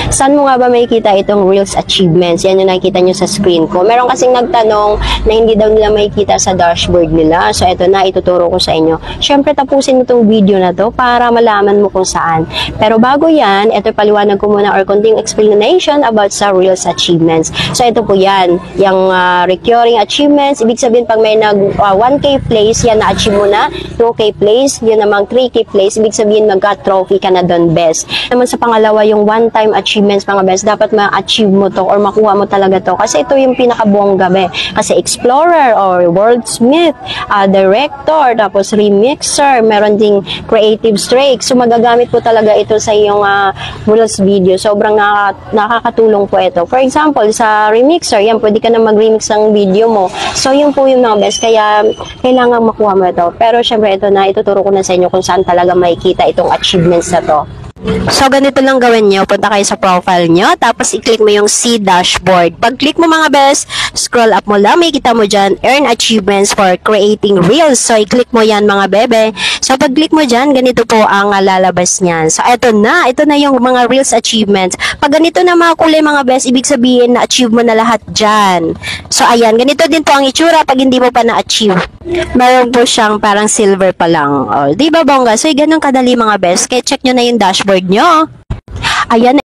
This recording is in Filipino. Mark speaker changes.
Speaker 1: Saan mo nga ba makikita itong Reels Achievements? Yan yung nakikita nyo sa screen ko. Meron kasing nagtanong na hindi daw nila makikita sa dashboard nila. So, ito na, ituturo ko sa inyo. Siyempre, tapusin mo itong video na to para malaman mo kung saan. Pero bago yan, ito paliwanag ko muna or konting explanation about sa Reels Achievements. So, ito po yan. Yung recurring achievements, ibig sabihin pag may 1K plays, yan na-achieve mo na. 2K plays, yun namang 3K plays, ibig sabihin mag-trophy ka na doon, best. Naman sa pangalawa, yung one-time achievements, mga best, dapat ma-achieve mo to or makuha mo talaga to. Kasi ito yung pinakabongga, be. Kasi explorer or wordsmith, director, tapos remixer, meron ding creative streak. So, magagamit po talaga ito sa iyong Reels video. Sobrang nakakatulong po ito. For example, sa remixer, yan, pwede ka na mag-remix ng video mo. So, yun po yung mga best. Kaya, kailangan makuha mo ito. Pero, syempre, ito na, ituturo ko na sa inyo kung saan talaga makikita itong achievements na to. So, ganito lang gawin nyo. Punta kayo sa profile nyo, tapos i-click mo yung See Dashboard. Pag-click mo mga best, scroll up mo lang, may kita mo dyan, Earn Achievements for Creating Reels. So, i-click mo yan mga bebe. So, pag-click mo dyan, ganito po ang lalabas niyan. So, ito na yung mga Reels Achievements. Pag ganito na mga kulay mga best, ibig sabihin na-achieve mo na lahat dyan. So, ayan, ganito din po ang itsura pag hindi mo pa na-achieve. Meron po siyang parang silver pa lang. O, di ba bongga? So, ganun kadali mga best. Kaya check nyo na yung dashboard nyo. Ayan.